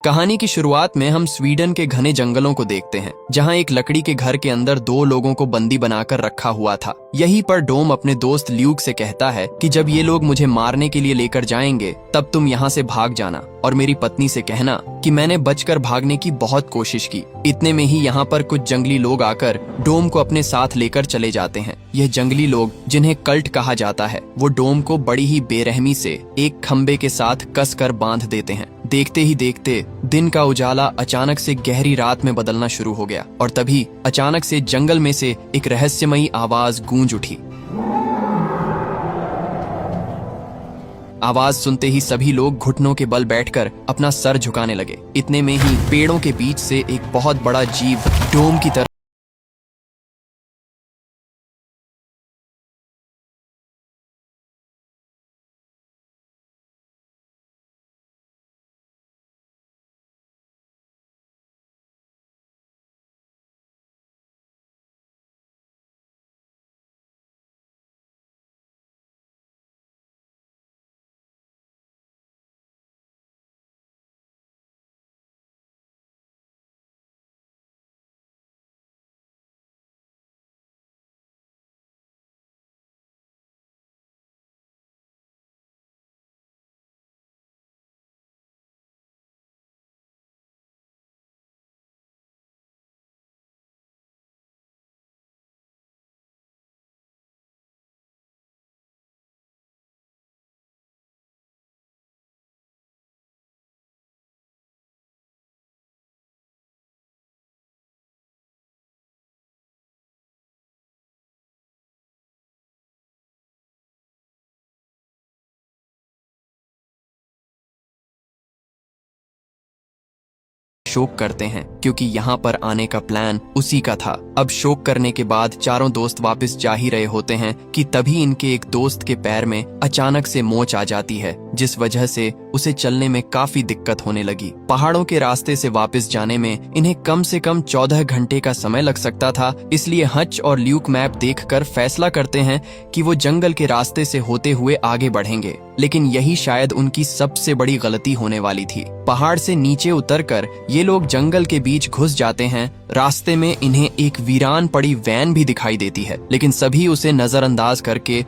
कहानी की शुरुआत में हम स्वीडन के घने जंगलों को देखते हैं, जहां एक लकड़ी के घर के अंदर दो लोगों को बंदी बनाकर रखा हुआ था। यहीं पर डोम अपने दोस्त ल्यूक से कहता है कि जब ये लोग मुझे मारने के लिए लेकर जाएंगे तब तुम यहाँ से भाग जाना और मेरी पत्नी से कहना कि मैंने बचकर भागने की बहुत कोशिश की। इतने में ही यहाँ पर कुछ जंगली लोग आकर डोम को अपने साथ लेकर चले जाते हैं। यह जंगली लोग, जिन्हें कल्ट कहा जाता है, वो डोम को बड़ी ही बेरहमी से एक खंबे के साथ कसकर बांध देते हैं। देखते ही देखते दिन का उजाला अचानक से गहरी रात में बदलना शुरू हो गया और तभी अचानक से जंगल में से एक रहस्यमयी आवाज गूंज उठी। आवाज सुनते ही सभी लोग घुटनों के बल बैठकर अपना सर झुकाने लगे। इतने में ही पेड़ों के बीच से एक बहुत बड़ा जीव डोम की तरफ शोक करते हैं, क्योंकि यहाँ पर आने का प्लान उसी का था। अब शोक करने के बाद चारों दोस्त वापस जा ही रहे होते हैं कि तभी इनके एक दोस्त के पैर में अचानक से मोच आ जाती है, जिस वजह से उसे चलने में काफी दिक्कत होने लगी। पहाड़ों के रास्ते से वापस जाने में इन्हें कम से कम 14 घंटे का समय लग सकता था। इसलिए हच और ल्यूक मैप देखकर फैसला करते हैं कि वो जंगल के रास्ते से होते हुए आगे बढ़ेंगे, लेकिन यही शायद उनकी सबसे बड़ी गलती होने वाली थी। पहाड़ से नीचे उतरकर ये लोग जंगल के बीच घुस जाते हैं। रास्ते में इन्हें एक वीरान पड़ी वैन भी दिखाई देती है, लेकिन सभी उसे नजरअंदाज करके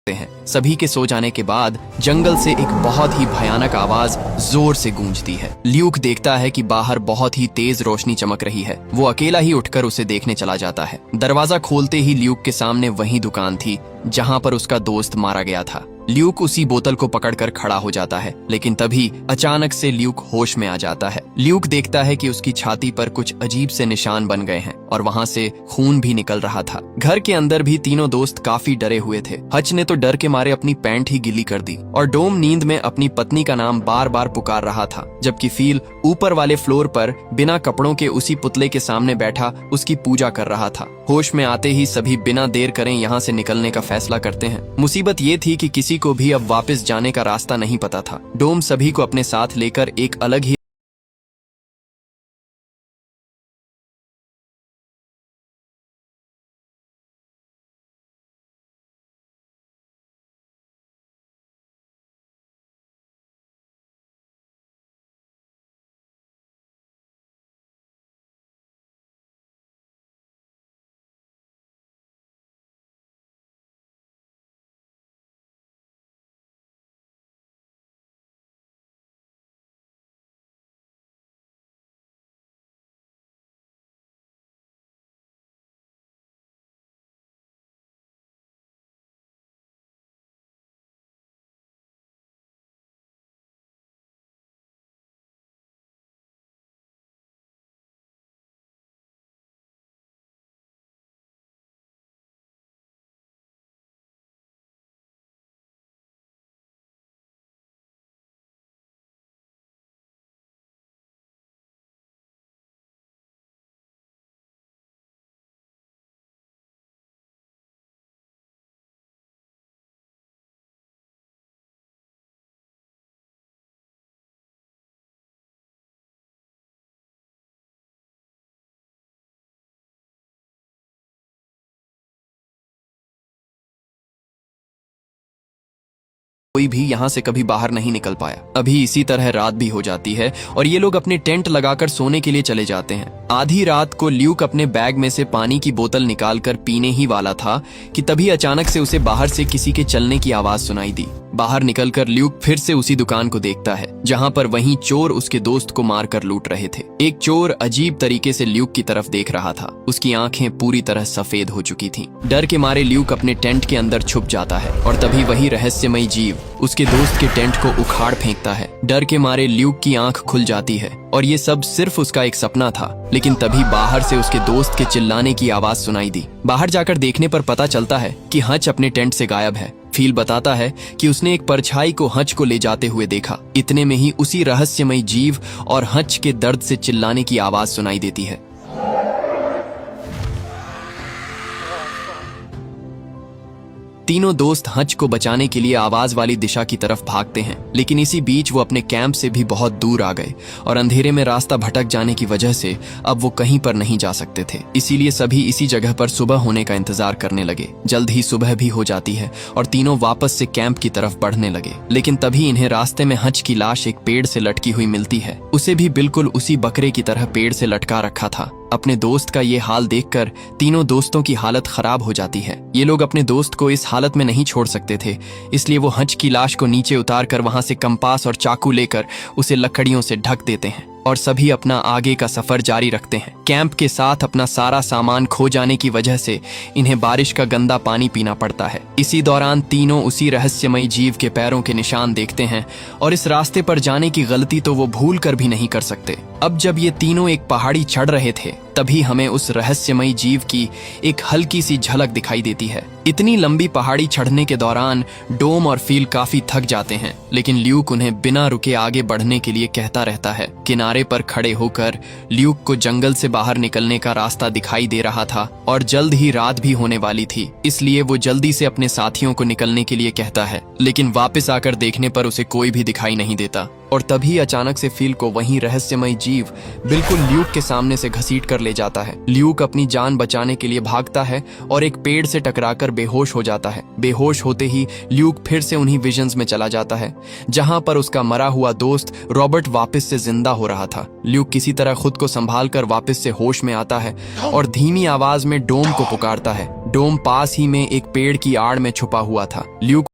हैं। सभी के सो जाने के बाद जंगल से एक बहुत ही भयानक आवाज जोर से गूंजती है। ल्यूक देखता है कि बाहर बहुत ही तेज रोशनी चमक रही है। वो अकेला ही उठकर उसे देखने चला जाता है। दरवाजा खोलते ही ल्यूक के सामने वही दुकान थी जहां पर उसका दोस्त मारा गया था। ल्यूक उसी बोतल को पकड़कर खड़ा हो जाता है, लेकिन तभी अचानक से ल्यूक होश में आ जाता है। ल्यूक देखता है कि उसकी छाती पर कुछ अजीब से निशान बन गए हैं और वहां से खून भी निकल रहा था। घर के अंदर भी तीनों दोस्त काफी डरे हुए थे। हच ने तो डर के मारे अपनी पैंट ही गिली कर दी और डोम नींद में अपनी पत्नी का नाम बार बार पुकार रहा था, जबकि फील ऊपर वाले फ्लोर पर बिना कपड़ों के उसी पुतले के सामने बैठा उसकी पूजा कर रहा था। होश में आते ही सभी बिना देर करें यहाँ से निकलने का फैसला करते हैं। मुसीबत ये थी कि किसी को भी अब वापस जाने का रास्ता नहीं पता था। डोम सभी को अपने साथ लेकर एक अलग ही कोई भी यहाँ से कभी बाहर नहीं निकल पाया। अभी इसी तरह रात भी हो जाती है और ये लोग अपने टेंट लगाकर सोने के लिए चले जाते हैं। आधी रात को ल्यूक अपने बैग में से पानी की बोतल निकालकर पीने ही वाला था कि तभी अचानक से उसे बाहर से किसी के चलने की आवाज सुनाई दी। बाहर निकलकर ल्यूक फिर से उसी दुकान को देखता है जहां पर वहीं चोर उसके दोस्त को मारकर लूट रहे थे। एक चोर अजीब तरीके से ल्यूक की तरफ देख रहा था। उसकी आंखें पूरी तरह सफेद हो चुकी थीं। डर के मारे ल्यूक अपने टेंट के अंदर छुप जाता है और तभी वही रहस्यमयी जीव उसके दोस्त के टेंट को उखाड़ फेंकता है। डर के मारे ल्यूक की आंख खुल जाती है और ये सब सिर्फ उसका एक सपना था। लेकिन तभी बाहर से उसके दोस्त के चिल्लाने की आवाज सुनाई दी। बाहर जाकर देखने पर पता चलता है कि हच अपने टेंट से गायब है। फील बताता है कि उसने एक परछाई को हच को ले जाते हुए देखा। इतने में ही उसी रहस्यमयी जीव और हच के दर्द से चिल्लाने की आवाज सुनाई देती है। तीनों दोस्त हच को बचाने के लिए आवाज वाली दिशा की तरफ भागते हैं, लेकिन इसी बीच वो अपने कैंप से भी बहुत दूर आ गए और अंधेरे में रास्ता भटक जाने की वजह से अब वो कहीं पर नहीं जा सकते थे। इसीलिए सभी इसी जगह पर सुबह होने का इंतजार करने लगे। जल्द ही सुबह भी हो जाती है और तीनों वापस से कैंप की तरफ बढ़ने लगे। लेकिन तभी इन्हें रास्ते में हच की लाश एक पेड़ से लटकी हुई मिलती है। उसे भी बिल्कुल उसी बकरे की तरह पेड़ से लटका रखा था। अपने दोस्त का ये हाल देखकर तीनों दोस्तों की हालत खराब हो जाती है। ये लोग अपने दोस्त को इस हालत में नहीं छोड़ सकते थे, इसलिए वो हच की लाश को नीचे उतारकर वहां से कंपास और चाकू लेकर उसे लकड़ियों से ढक देते हैं और सभी अपना आगे का सफर जारी रखते हैं। कैंप के साथ अपना सारा सामान खो जाने की वजह से इन्हें बारिश का गंदा पानी पीना पड़ता है। इसी दौरान तीनों उसी रहस्यमयी जीव के पैरों के निशान देखते हैं और इस रास्ते पर जाने की गलती तो वो भूल कर भी नहीं कर सकते। अब जब ये तीनों एक पहाड़ी चढ़ रहे थे तभी हमें उस रहस्यमयी जीव की एक हल्की सी झलक दिखाई देती है। इतनी लंबी पहाड़ी चढ़ने के दौरान डोम और फील काफी थक जाते हैं, लेकिन ल्यूक उन्हें बिना रुके आगे बढ़ने के लिए कहता रहता है। किनारे पर खड़े होकर ल्यूक को जंगल से बाहर निकलने का रास्ता दिखाई दे रहा था और जल्द ही रात भी होने वाली थी, इसलिए वो जल्दी से अपने साथियों को निकलने के लिए कहता है। लेकिन वापस आकर देखने पर उसे कोई भी दिखाई नहीं देता और तभी अचानक से फील को वही रहस्यमयी जीव बिल्कुल ल्यूक के सामने से घसीट कर ले जाता है। ल्यूक अपनी जान बचाने के लिए भागता है और एक पेड़ से टकराकर बेहोश हो जाता है। बेहोश होते ही ल्यूक फिर से उन्हीं विजन्स में चला जाता है जहां पर उसका मरा हुआ दोस्त रॉबर्ट वापस से जिंदा हो रहा था। ल्यूक किसी तरह खुद को संभाल कर वापस से होश में आता है और धीमी आवाज में डोम को पुकारता है। डोम पास ही में एक पेड़ की आड़ में छुपा हुआ था। ल्यूक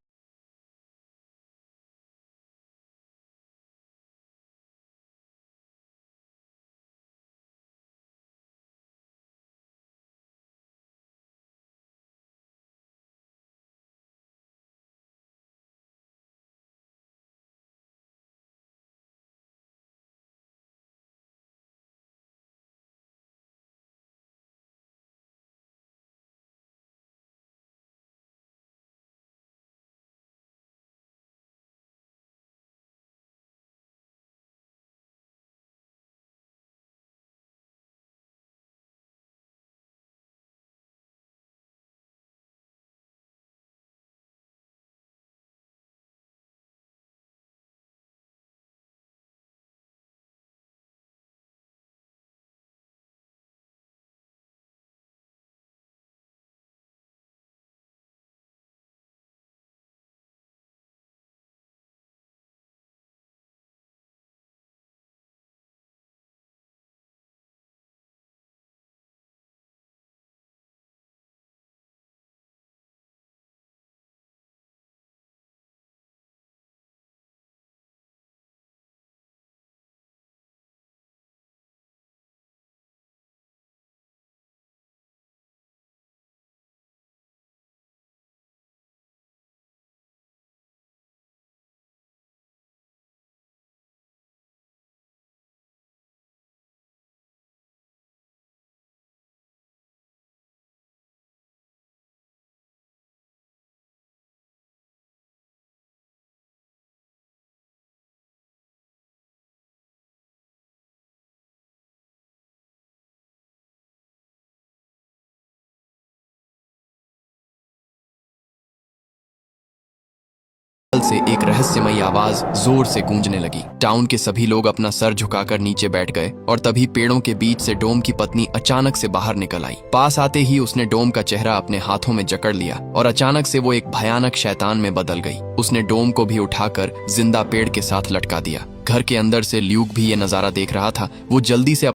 से एक रहस्यमयी आवाज जोर से गूंजने लगी। टाउन के सभी लोग अपना सर झुकाकर नीचे बैठ गए और तभी पेड़ों के बीच से डोम की पत्नी अचानक से बाहर निकल आई। पास आते ही उसने डोम का चेहरा अपने हाथों में जकड़ लिया और अचानक से वो एक भयानक शैतान में बदल गई। उसने डोम को भी उठाकर जिंदा पेड़ के साथ लटका दिया। घर के अंदर से ल्यूक भी ये नजारा देख रहा था। वो जल्दी से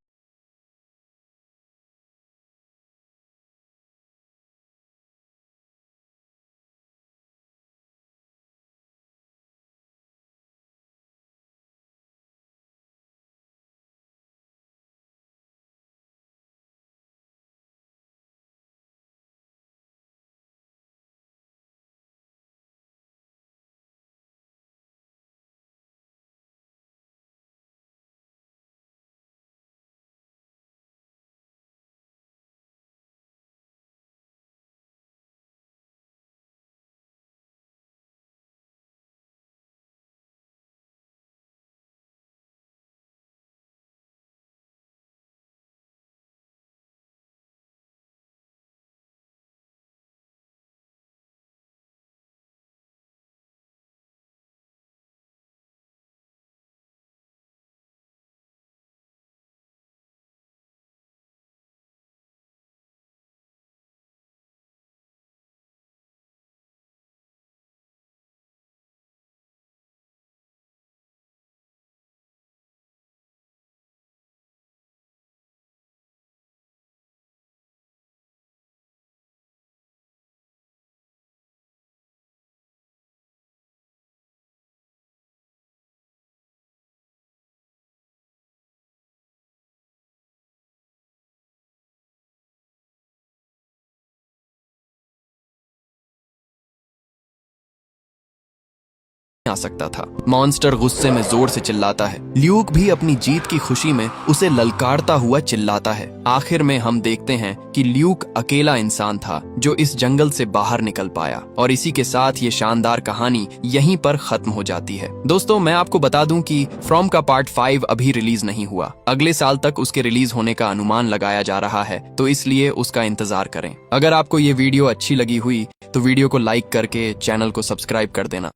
आ सकता था। मॉन्स्टर गुस्से में जोर से चिल्लाता है। ल्यूक भी अपनी जीत की खुशी में उसे ललकारता हुआ चिल्लाता है। आखिर में हम देखते हैं कि ल्यूक अकेला इंसान था जो इस जंगल से बाहर निकल पाया और इसी के साथ ये शानदार कहानी यहीं पर खत्म हो जाती है। दोस्तों, मैं आपको बता दूं कि फ्रॉम का पार्ट 5 अभी रिलीज नहीं हुआ। अगले साल तक उसके रिलीज होने का अनुमान लगाया जा रहा है, तो इसलिए उसका इंतजार करें। अगर आपको ये वीडियो अच्छी लगी हुई तो वीडियो को लाइक करके चैनल को सब्सक्राइब कर देना।